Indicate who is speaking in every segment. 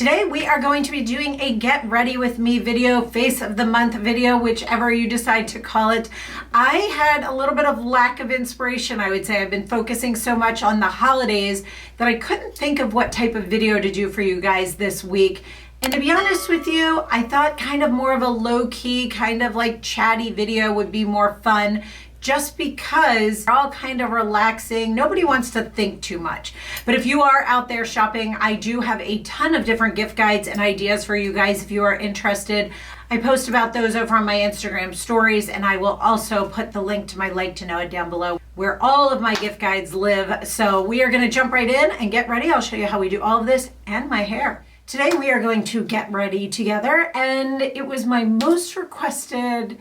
Speaker 1: Today we are going to be doing a get ready with me video, face of the month video, whichever you decide to call it. I had a little bit of lack of inspiration, I would say. I've been focusing so much on the holidays that I couldn't think of what type of video to do for you guys this week. And to be honest with you, I thought kind of more of a low-key, kind of like chatty video would be more fun, just because they're all kind of relaxing. Nobody wants to think too much. But if you are out there shopping, I do have a ton of different gift guides and ideas for you guys if you are interested. I post about those over on my Instagram stories, and I will also put the link to my Like to Know It down below where all of my gift guides live. So we are gonna jump right in and get ready. I'll show you how we do all of this and my hair. Today we are going to get ready together, and it was my most requested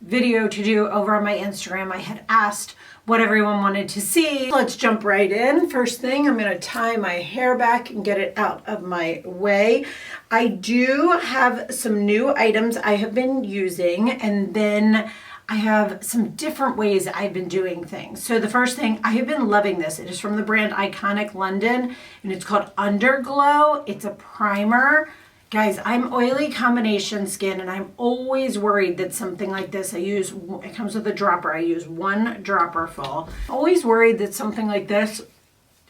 Speaker 1: video to do over on my Instagram. I had asked what everyone wanted to see. Let's jump right in. First thing, I'm going to tie my hair back and get it out of my way. I do have some new items I have been using, and then I have some different ways I've been doing things. So the first thing, I have been loving this. It is from the brand Iconic London, and it's called Underglow. It's a primer. Guys, I'm oily combination skin, and I'm always worried that something like this, it comes with a dropper. I use one dropper full. Always worried that something like this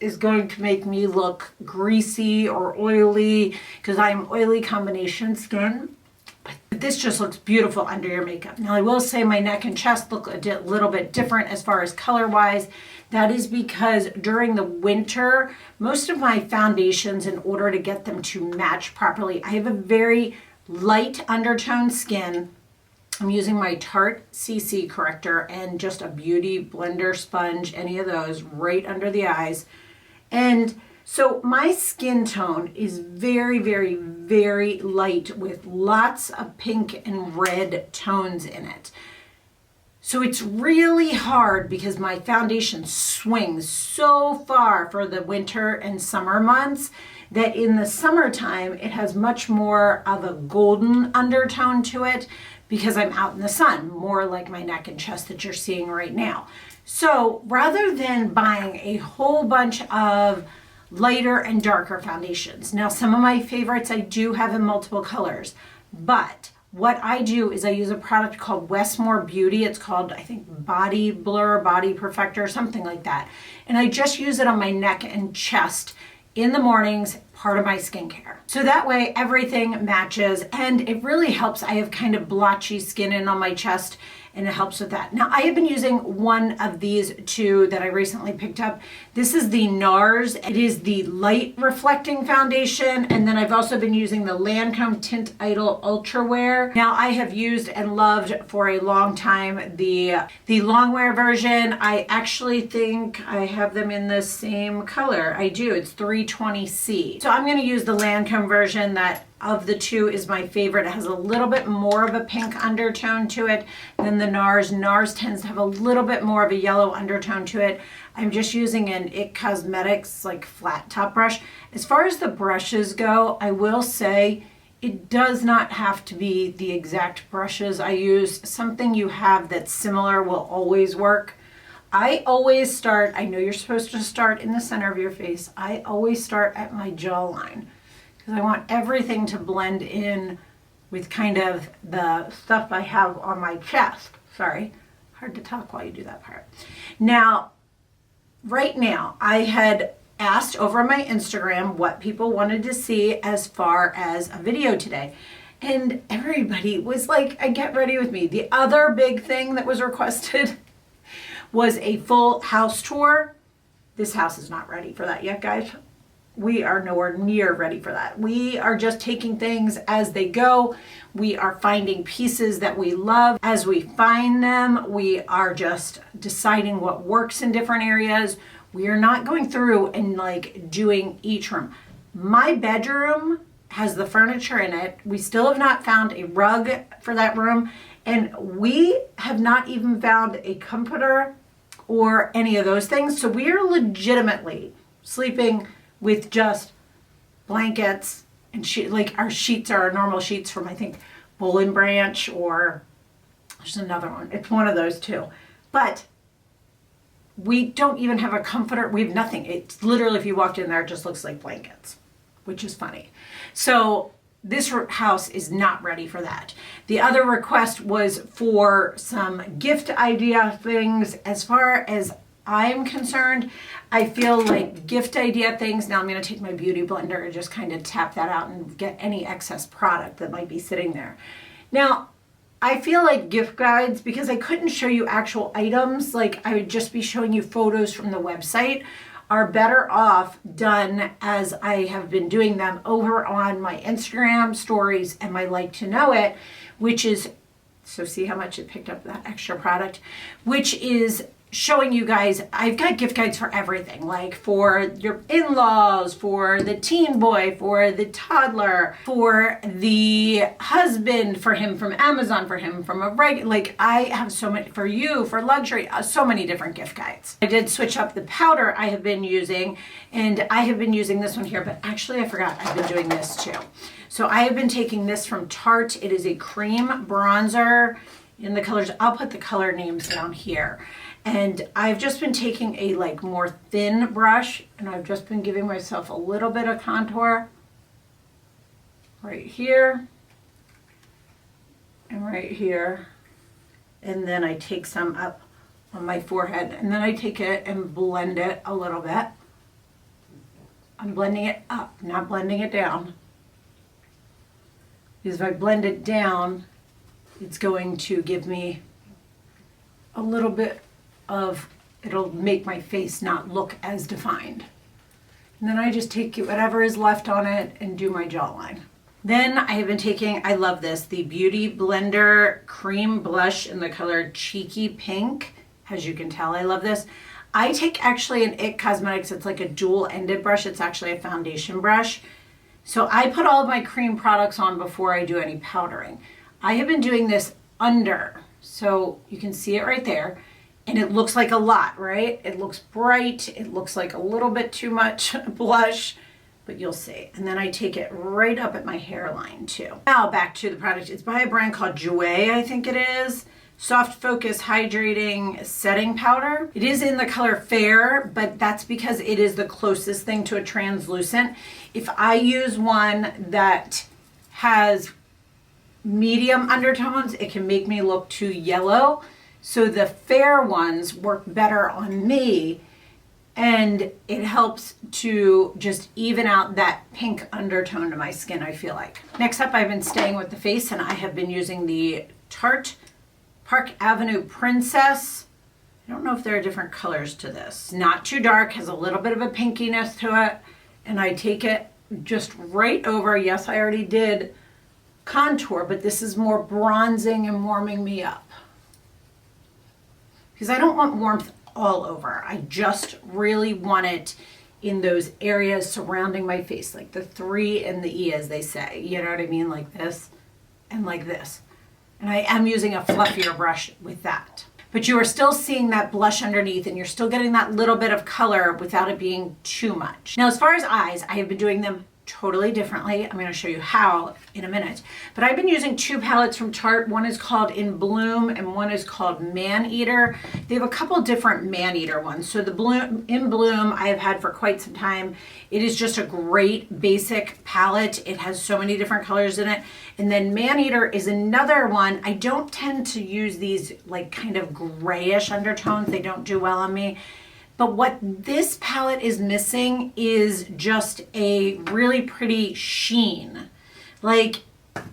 Speaker 1: is going to make me look greasy or oily because I'm oily combination skin. But this just looks beautiful under your makeup. Now, I will say my neck and chest look a little bit different as far as color-wise. That is because during the winter, most of my foundations, in order to get them to match properly, I have a very light undertone skin. I'm using my Tarte CC corrector and just a beauty blender sponge, any of those, right under the eyes. And so my skin tone is very, very, very light with lots of pink and red tones in it. So it's really hard because my foundation swings so far for the winter and summer months that in the summertime it has much more of a golden undertone to it because I'm out in the sun, more like my neck and chest that you're seeing right now. So rather than buying a whole bunch of lighter and darker foundations, now some of my favorites I do have in multiple colors, but what I do is I use a product called Westmore Beauty. It's called, I think, Body Blur, Body Perfector, something like that. And I just use it on my neck and chest in the mornings, part of my skincare. So that way everything matches, and it really helps. I have kind of blotchy skin in on my chest, and it helps with that. Now, I have been using one of these two that I recently picked up. This is the NARS. It is the light reflecting foundation, and then I've also been using the Lancome Tint Idol Ultra Wear. Now, I have used and loved for a long time the long wear version. I actually think I have them in the same color. I do. It's 320C. So I'm going to use the Lancome version. That of the two is my favorite. It has a little bit more of a pink undertone to it than the NARS. NARS tends to have a little bit more of a yellow undertone to it. I'm just using an IT Cosmetics like flat top brush. As far as the brushes go, I will say it does not have to be the exact brushes I use. Something you have that's similar will always work. I always start, I know you're supposed to start in the center of your face. I always start at my jawline, I want everything to blend in with kind of the stuff I have on my chest. Sorry, hard to talk while you do that part. Now, right now, I had asked over on my Instagram what people wanted to see as far as a video today. And everybody was like, get ready with me. The other big thing that was requested was a full house tour. This house is not ready for that yet, guys. We are nowhere near ready for that. We are just taking things as they go. We are finding pieces that we love. As we find them, we are just deciding what works in different areas. We are not going through and like doing each room. My bedroom has the furniture in it. We still have not found a rug for that room. And we have not even found a comforter or any of those things. So we are legitimately sleeping with just blankets and like our sheets are our normal sheets from, I think, Bull and Branch, or there's another one. It's one of those two. But we don't even have a comforter. We have nothing. It's literally, if you walked in there, it just looks like blankets. which is funny. So this house is not ready for that. The other request was for some gift idea things. As far as I'm concerned, I feel like gift idea things. Now I'm going to take my beauty blender and just kind of tap that out and get any excess product that might be sitting there. Now, I feel like gift guides, because I couldn't show you actual items, like I would just be showing you photos from the website, are better off done as I have been doing them over on my Instagram stories and my Like to Know It, which is, so see how much it picked up that extra product, which is showing you guys, I've got gift guides for everything, like for your in-laws, for the teen boy, for the toddler, for the husband, for him from Amazon, for him from a regular, like I have so many, for you, for luxury, so many different gift guides. I did switch up the powder I have been using, and I have been using this one here, but actually I forgot I've been doing this too. So I have been taking this from Tarte. It is a cream bronzer in the colors, I'll put the color names down here. And I've just been taking a like more thin brush, and I've just been giving myself a little bit of contour right here and right here. And then I take some up on my forehead, and then I take it and blend it a little bit. I'm blending it up, not blending it down. Because if I blend it down, it's going to give me a little bit of, it'll make my face not look as defined. And then I just take whatever is left on it and do my jawline. Then I have been taking, I love this, the Beauty Blender Cream Blush in the color Cheeky Pink. As you can tell, I love this. I take actually an IT Cosmetics, it's like a dual-ended brush. It's actually a foundation brush. So I put all of my cream products on before I do any powdering. I have been doing this under, so you can see it right there. And it looks like a lot, right? It looks bright. It looks like a little bit too much blush, but you'll see. And then I take it right up at my hairline too. Now back to the product. It's by a brand called Jouer, I think it is. Soft Focus Hydrating Setting Powder. It is in the color Fair, but that's because it is the closest thing to a translucent. If I use one that has medium undertones, it can make me look too yellow. So the fair ones work better on me, and it helps to just even out that pink undertone to my skin, I feel like. Next up, I've been staying with the face, and I have been using the Tarte Park Avenue Princess. I don't know if there are different colors to this. Not too dark, has a little bit of a pinkiness to it, and I take it just right over. Yes, I already did contour, but this is more bronzing and warming me up. Because I don't want warmth all over. I just really want it in those areas surrounding my face, like the 3 and the E, as they say. You know what I mean? Like this and like this. And I am using a fluffier brush with that. But you are still seeing that blush underneath, and you're still getting that little bit of color without it being too much. Now, as far as eyes, I have been doing them totally differently. I'm going to show you how in a minute. But I've been using 2 palettes from Tarte. One is called In Bloom and one is called Man Eater. They have a couple different Man Eater ones. So the In Bloom I have had for quite some time. It is just a great basic palette. It has so many different colors in it. And then Man Eater is another one. I don't tend to use these like kind of grayish undertones. They don't do well on me. But what this palette is missing is just a really pretty sheen. Like,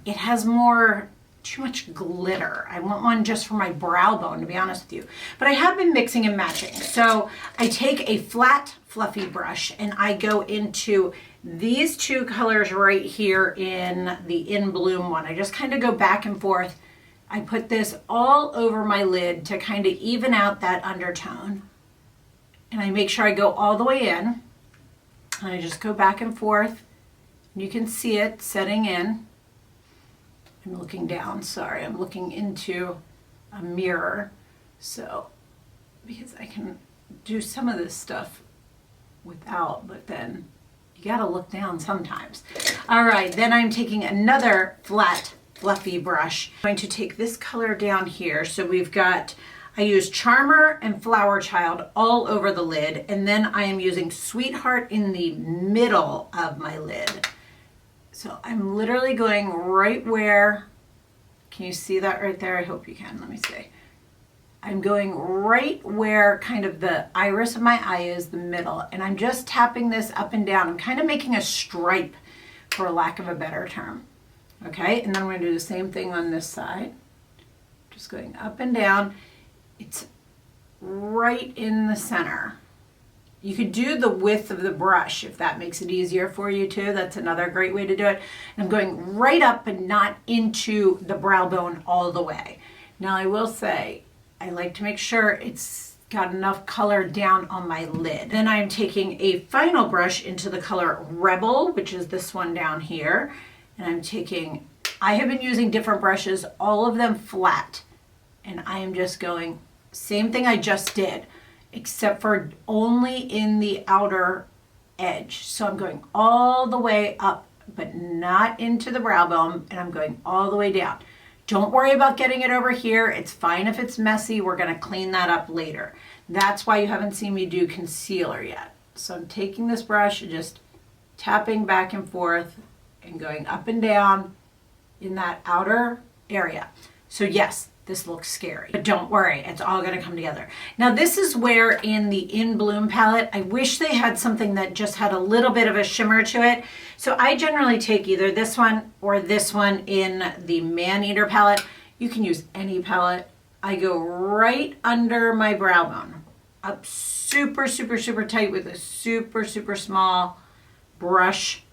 Speaker 1: it has too much glitter. I want one just for my brow bone, to be honest with you. But I have been mixing and matching. So I take a flat, fluffy brush and I go into these 2 colors right here in the In Bloom one. I just kind of go back and forth. I put this all over my lid to kind of even out that undertone. And I make sure I go all the way in, and I just go back and forth. You can see it setting in. I'm looking down, sorry, I'm looking into a mirror. So, because I can do some of this stuff without, but then you gotta look down sometimes. All right, then I'm taking another flat, fluffy brush. I'm going to take this color down here. So we've got I use Charmer and Flower Child all over the lid, and then I am using Sweetheart in the middle of my lid. So I'm literally going right where, can you see that right there? I hope you can. Let me see. I'm going right where kind of the iris of my eye is, the middle, and I'm just tapping this up and down. I'm kind of making a stripe, for lack of a better term. Okay, and then I'm going to do the same thing on this side. Just going up and down. It's right in the center. You could do the width of the brush if that makes it easier for you too. That's another great way to do it. And I'm going right up and not into the brow bone all the way. Now I will say, I like to make sure it's got enough color down on my lid. Then I'm taking a final brush into the color Rebel, which is this one down here. And I'm taking, I have been using different brushes, all of them flat. And I am just going, same thing I just did, except for only in the outer edge. So I'm going all the way up, but not into the brow bone, and I'm going all the way down. Don't worry about getting it over here. It's fine if it's messy. We're gonna clean that up later. That's why you haven't seen me do concealer yet. So I'm taking this brush and just tapping back and forth and going up and down in that outer area. So yes, this looks scary, but don't worry, it's all gonna come together. Now this is where in the In Bloom palette, I wish they had something that just had a little bit of a shimmer to it. So I generally take either this one or this one in the Man Eater palette. You can use any palette. I go right under my brow bone, up super, super, super tight with a super, super small brush.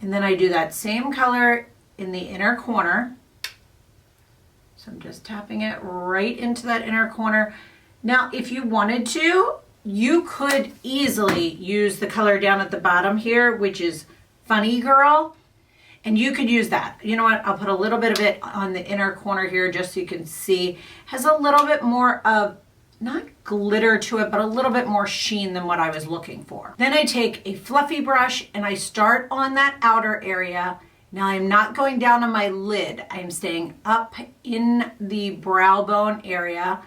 Speaker 1: And then I do that same color in the inner corner. So I'm just tapping it right into that inner corner. Now, if you wanted to, you could easily use the color down at the bottom here, which is Funny Girl, and you could use that. You know what? I'll put a little bit of it on the inner corner here just so you can see. Has a little bit more of, not glitter to it, but a little bit more sheen than what I was looking for. Then I take a fluffy brush and I start on that outer area. Now I'm not going down on my lid. I'm staying up in the brow bone area.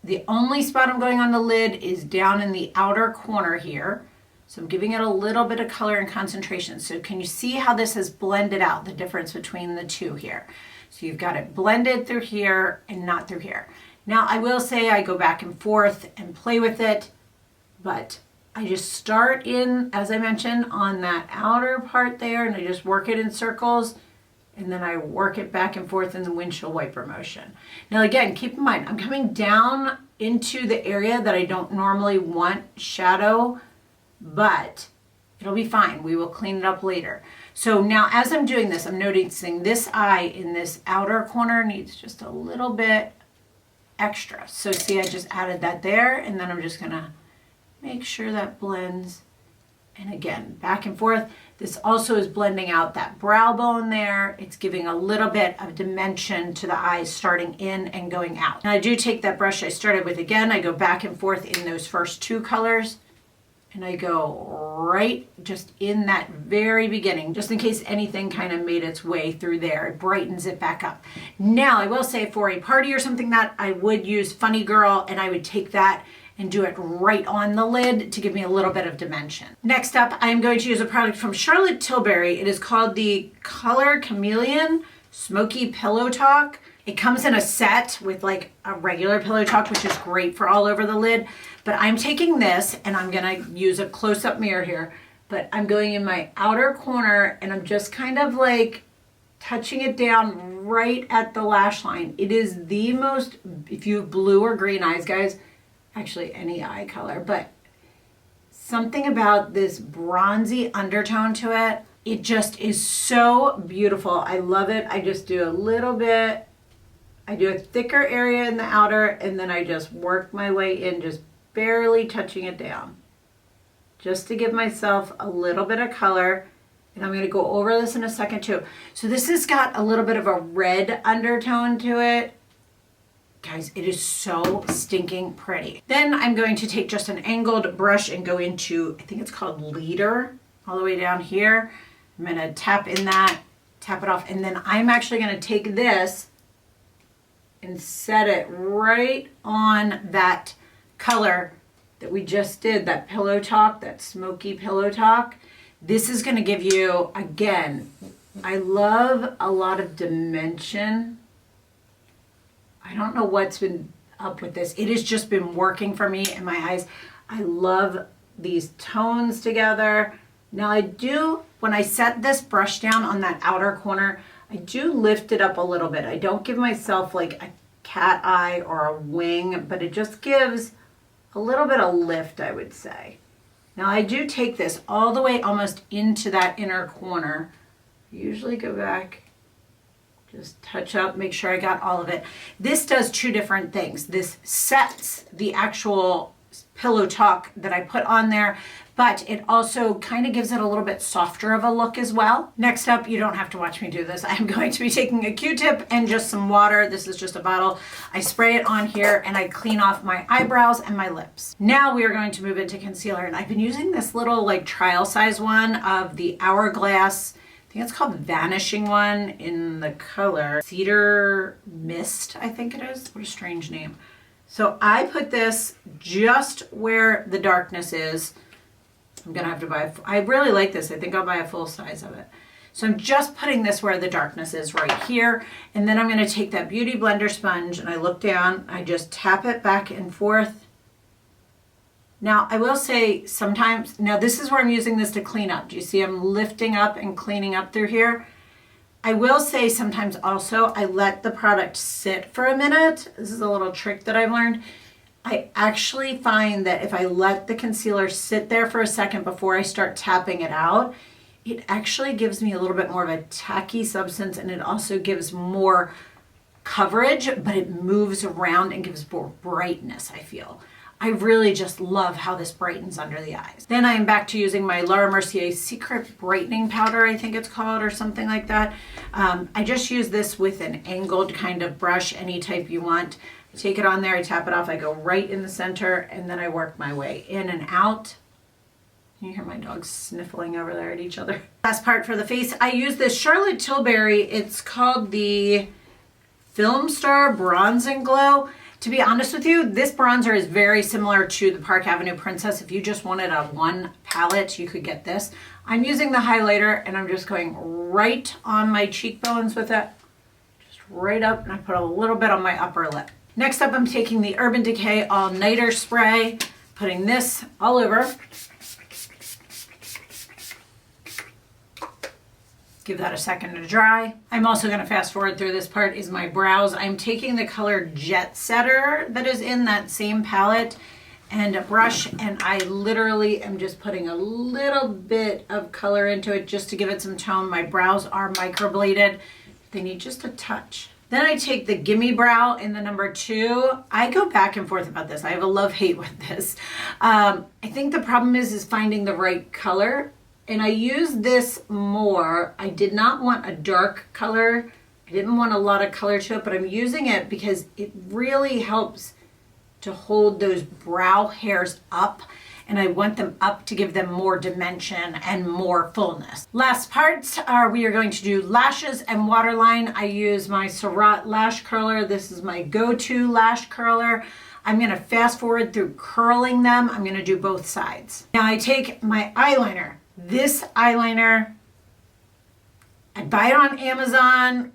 Speaker 1: The only spot I'm going on the lid is down in the outer corner here. So I'm giving it a little bit of color and concentration. So can you see how this has blended out, the difference between the two here? So you've got it blended through here and not through here. Now I will say I go back and forth and play with it, but I just start in, as I mentioned, on that outer part there, and I just work it in circles, and then I work it back and forth in the windshield wiper motion. Now again, keep in mind, I'm coming down into the area that I don't normally want shadow, but it'll be fine. We will clean it up later. So now as I'm doing this, I'm noticing this eye in this outer corner needs just a little bit extra. So see, I just added that there, and then I'm just gonna make sure that blends. And again, back and forth. This also is blending out that brow bone there. It's giving a little bit of dimension to the eyes starting in and going out. And I do take that brush I started with again. I go back and forth in those first two colors. And I go right just in that very beginning, just in case anything kind of made its way through there. It brightens it back up. Now, I will say for a party or something that I would use Funny Girl, and I would take that and do it right on the lid to give me a little bit of dimension. Next up, I'm going to use a product from Charlotte Tilbury. It is called the Color Chameleon Smoky Pillow Talk. It comes in a set with like a regular pillow talk, which is great for all over the lid. But I'm taking this and I'm gonna use a close-up mirror here, but I'm going in my outer corner and I'm just kind of like touching it down right at the lash line. It is the most, if you have blue or green eyes, guys, actually any eye color, but something about this bronzy undertone to it, it just is so beautiful. I love it. I just do a little bit, I do a thicker area in the outer, and then I just work my way in, just barely touching it down, just to give myself a little bit of color. And I'm going to go over this in a second too. So this has got a little bit of a red undertone to it. Guys, it is so stinking pretty. Then I'm going to take just an angled brush and go into, I think it's called Leader, all the way down here. I'm going to tap in that, tap it off, and then I'm actually going to take this and set it right on that color that we just did, that Pillow Talk, that smoky Pillow Talk. This is going to give you, again, I love a lot of dimension. I don't know what's been up with this. It has just been working for me in my eyes. I love these tones together. Now I do, when I set this brush down on that outer corner, I do lift it up a little bit. I don't give myself like a cat eye or a wing, but it just gives a little bit of lift, I would say. Now I do take this all the way almost into that inner corner. I usually go back, just touch up, make sure I got all of it. This does two different things. This sets the actual Pillow Talk that I put on there, but it also kind of gives it a little bit softer of a look as well. Next up, you don't have to watch me do this. I'm going to be taking a Q-tip and just some water. This is just a bottle. I spray it on here and I clean off my eyebrows and my lips. Now we are going to move into concealer, and I've been using this little like trial size one of the Hourglass, I think it's called Vanishing one, in the color Cedar Mist, I think it is. What a strange name. So I put this just where the darkness is. I'm gonna have to buy, I really like this. I think I'll buy a full size of it. So I'm just putting this where the darkness is right here. And then I'm gonna take that Beauty Blender sponge and I look down, I just tap it back and forth. Now I will say sometimes, now this is where I'm using this to clean up. Do you see I'm lifting up and cleaning up through here? I will say sometimes also I let the product sit for a minute. This is a little trick that I've learned. I actually find that if I let the concealer sit there for a second before I start tapping it out, it actually gives me a little bit more of a tacky substance, and it also gives more coverage, but it moves around and gives more brightness, I feel. I really just love how this brightens under the eyes. Then I am back to using my Laura Mercier Secret Brightening Powder, I think it's called, or something like that. I just use this with an angled kind of brush, any type you want. I take it on there, I tap it off, I go right in the center, and then I work my way in and out. You hear my dogs sniffling over there at each other. Last part for the face, I use this Charlotte Tilbury. It's called the Film Star Bronze and Glow. To be honest with you, this bronzer is very similar to the Park Avenue Princess. If you just wanted a one palette, you could get this. I'm using the highlighter and I'm just going right on my cheekbones with it. Just right up, and I put a little bit on my upper lip. Next up, I'm taking the Urban Decay All Nighter Spray, putting this all over. Give that a second to dry. I'm also going to fast forward through this part is my brows. I'm taking the color Jet Setter that is in that same palette and a brush, and I literally am just putting a little bit of color into it just to give it some tone. My brows are microbladed. They need just a touch. Then I take the Gimme Brow in the number 2. I go back and forth about this. I have a love-hate with this. I think the problem is finding the right color. And I use this more. I did not want a dark color. I didn't want a lot of color to it, but I'm using it because it really helps to hold those brow hairs up, and I want them up to give them more dimension and more fullness. Last parts are we are going to do lashes and waterline. I use my Surratt lash curler. This is my go-to lash curler. I'm going to fast forward through curling them. I'm going to do both sides. Now I take my eyeliner. This eyeliner, I buy it on Amazon.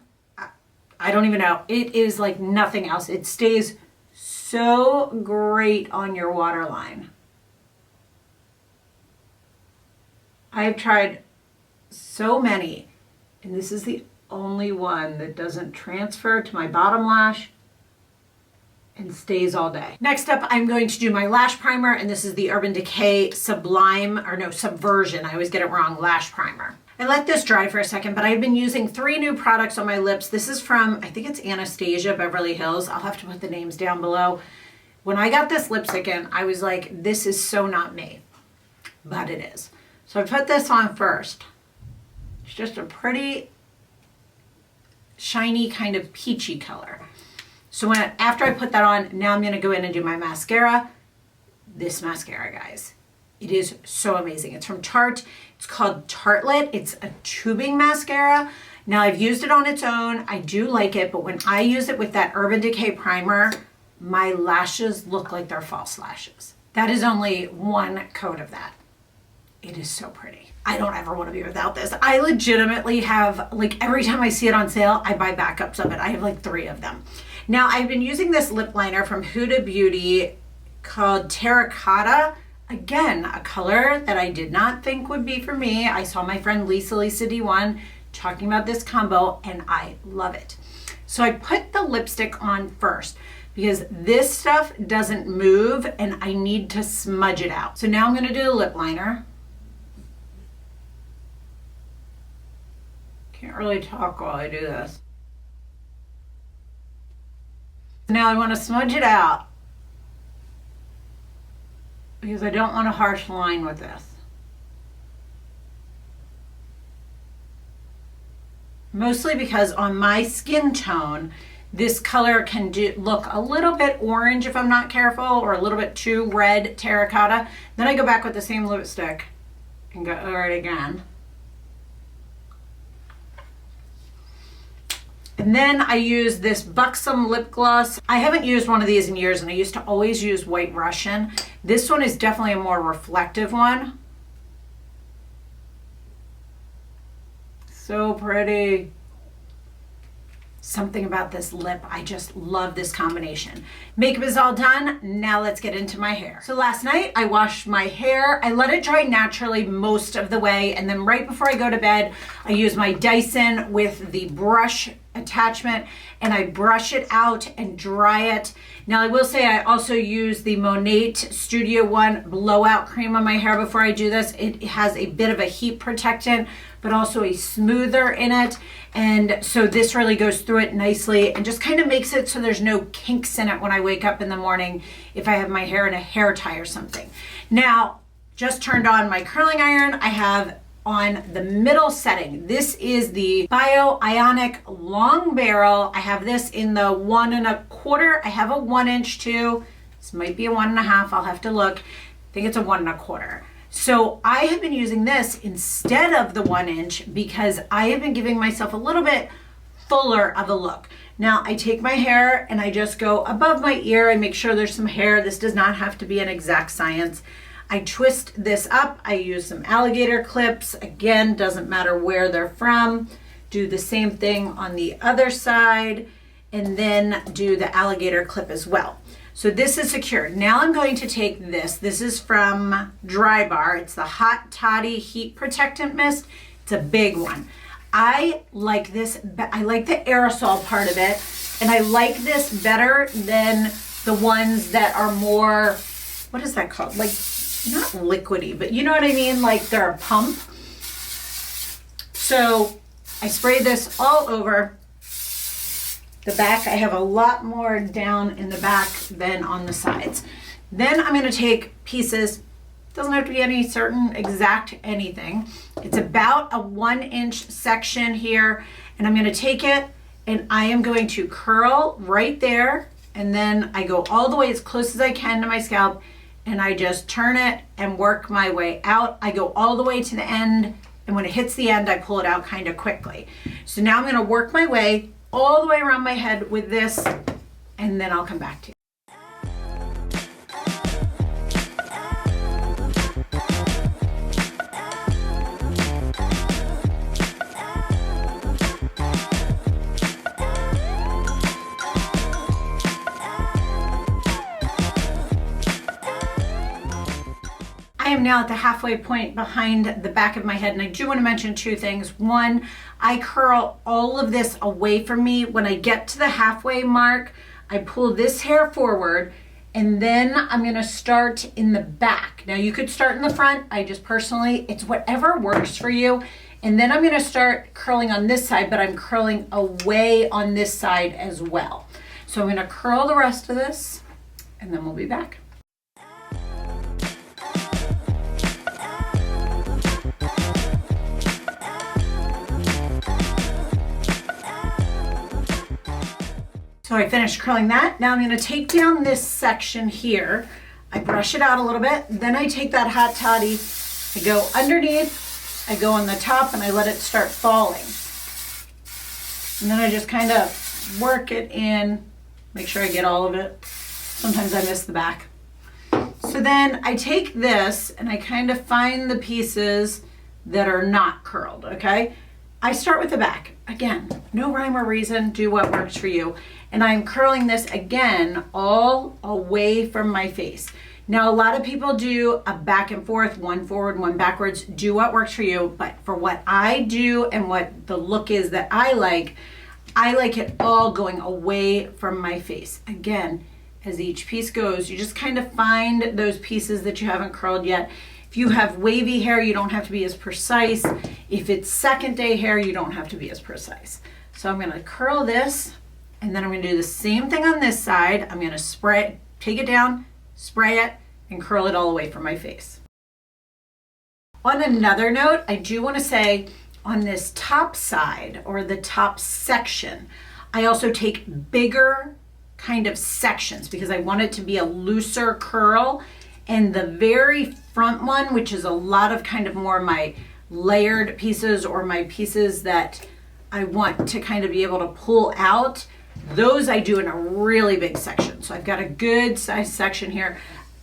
Speaker 1: I don't even know. It is like nothing else. It stays so great on your waterline. I've tried so many, and this is the only one that doesn't transfer to my bottom lash and stays all day. Next up, I'm going to do my lash primer, and this is the Urban Decay Subversion, I always get it wrong, lash primer. I let this dry for a second, but I've been using 3 new products on my lips. This is from, I think it's Anastasia Beverly Hills. I'll have to put the names down below. When I got this lipstick in, I was like, this is so not me, but it is. So I put this on first. It's just a pretty shiny kind of peachy color. So after I put that on, now I'm going to go in and do my mascara. This mascara, guys, it is so amazing. It's from Tarte. It's called Tartelette. It's a tubing mascara. Now I've used it on its own. I do like it, but when I use it with that Urban Decay primer, my lashes look like they're false lashes. That is only one coat of that. It is so pretty. I don't ever want to be without this. I legitimately have, like, every time I see it on sale, I buy backups of it. I have like 3 of them. Now I've been using this lip liner from Huda Beauty called Terracotta. Again, a color that I did not think would be for me. I saw my friend Lisa D1 talking about this combo and I love it. So I put the lipstick on first because this stuff doesn't move and I need to smudge it out. So now I'm gonna do the lip liner. Can't really talk while I do this. Now I want to smudge it out because I don't want a harsh line with this. Mostly because on my skin tone, this color can look a little bit orange if I'm not careful, or a little bit too red terracotta. Then I go back with the same lipstick and go over it again. And then I use this Buxom lip gloss. I haven't used one of these in years and I used to always use White Russian. This one is definitely a more reflective one. So pretty. Something about this lip, I just love this combination. Makeup is all done, now let's get into my hair. So last night I washed my hair. I let it dry naturally most of the way, and then right before I go to bed, I use my Dyson with the brush attachment and I brush it out and dry it. Now I will say I also use the Monat Studio One blowout cream on my hair before I do this. It has a bit of a heat protectant, but also a smoother in it. And so this really goes through it nicely and just kind of makes it so there's no kinks in it when I wake up in the morning if I have my hair in a hair tie or something. Now, just turned on my curling iron. I have on the middle setting. This is the Bio Ionic Long Barrel. I have this in the 1 1/4. I have a 1 inch too. This might be a 1 1/2. I'll have to look. I think it's a 1 1/4. So I have been using this instead of the 1 inch because I have been giving myself a little bit fuller of a look. Now I take my hair and I just go above my ear. I make sure there's some hair. This does not have to be an exact science. I twist this up. I use some alligator clips. Again, doesn't matter where they're from. Do the same thing on the other side and then do the alligator clip as well. So this is secured. Now I'm going to take this. This is from Dry Bar. It's the Hot Toddy Heat Protectant Mist. It's a big one. I like this. I like the aerosol part of it. And I like this better than the ones that are more, what is that called? Like, not liquidy, but you know what I mean? Like they're a pump. So I spray this all over the back. I have a lot more down in the back than on the sides. Then I'm going to take pieces. Doesn't have to be any certain exact anything. It's about a 1 inch section here. And I'm going to take it and I am going to curl right there. And then I go all the way as close as I can to my scalp. And I just turn it and work my way out. I go all the way to the end, and when it hits the end, I pull it out kind of quickly. So now I'm gonna work my way all the way around my head with this, and then I'll come back to you. I am now at the halfway point behind the back of my head, and I do want to mention 2 things. One, I curl all of this away from me. When I get to the halfway mark, I pull this hair forward, and then I'm going to start in the back. Now you could start in the front. I just personally, it's whatever works for you. And then I'm going to start curling on this side, but I'm curling away on this side as well. So I'm going to curl the rest of this, and then we'll be back. So I finished curling that. Now I'm going to take down this section here. I brush it out a little bit. Then I take that Hot Toddy, I go underneath, I go on the top, and I let it start falling. And then I just kind of work it in, make sure I get all of it. Sometimes I miss the back. So then I take this and I kind of find the pieces that are not curled, okay? I start with the back. Again, no rhyme or reason, do what works for you. And I'm curling this again all away from my face. Now, a lot of people do a back and forth, one forward, one backwards. Do what works for you. But for what I do and what the look is that I like it all going away from my face. Again, as each piece goes, you just kind of find those pieces that you haven't curled yet. If you have wavy hair, you don't have to be as precise. If it's second day hair, you don't have to be as precise. So I'm gonna curl this, and then I'm gonna do the same thing on this side. I'm gonna spray it, take it down, spray it, and curl it all away from my face. On another note, I do wanna say on this top side or the top section, I also take bigger kind of sections because I want it to be a looser curl. And the very front one, which is a lot of kind of more my layered pieces or my pieces that I want to kind of be able to pull out, those I do in a really big section. So I've got a good size section here.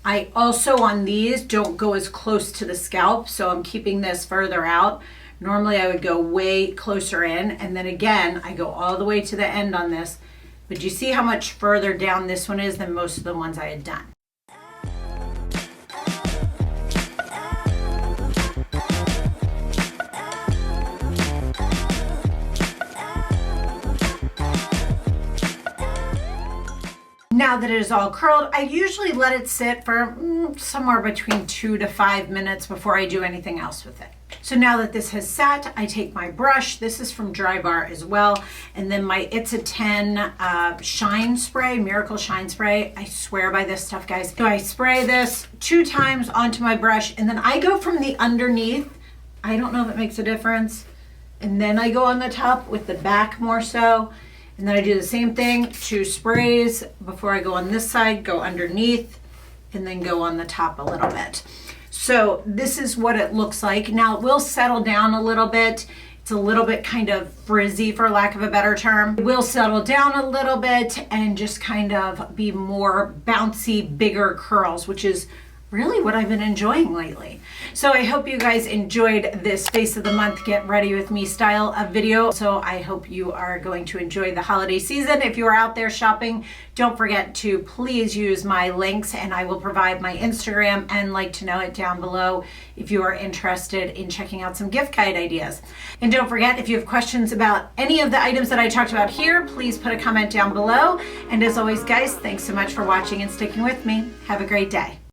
Speaker 1: I also on these don't go as close to the scalp, so I'm keeping this further out. Normally I would go way closer in, and then again, I go all the way to the end on this. But you see how much further down this one is than most of the ones I had done. Now that it is all curled, I usually let it sit for somewhere between 2 to 5 minutes before I do anything else with it. So now that this has sat, I take my brush. This is from Dry Bar as well. And then my It's a 10 Shine Spray, Miracle Shine Spray. I swear by this stuff, guys. So I spray this 2 times onto my brush, and then I go from the underneath. I don't know if it makes a difference. And then I go on the top with the back more so. And then I do the same thing, 2 sprays before I go on this side, go underneath, and then go on the top a little bit. So this is what it looks like. Now it will settle down a little bit. It's a little bit kind of frizzy, for lack of a better term. It will settle down a little bit and just kind of be more bouncy, bigger curls, which is really what I've been enjoying lately. So I hope you guys enjoyed this Face of the Month Get Ready With Me style of video. So I hope you are going to enjoy the holiday season. If you are out there shopping, don't forget to please use my links, and I will provide my Instagram and Like to Know It down below if you are interested in checking out some gift guide ideas. And don't forget, if you have questions about any of the items that I talked about here, please put a comment down below. And as always, guys, thanks so much for watching and sticking with me. Have a great day.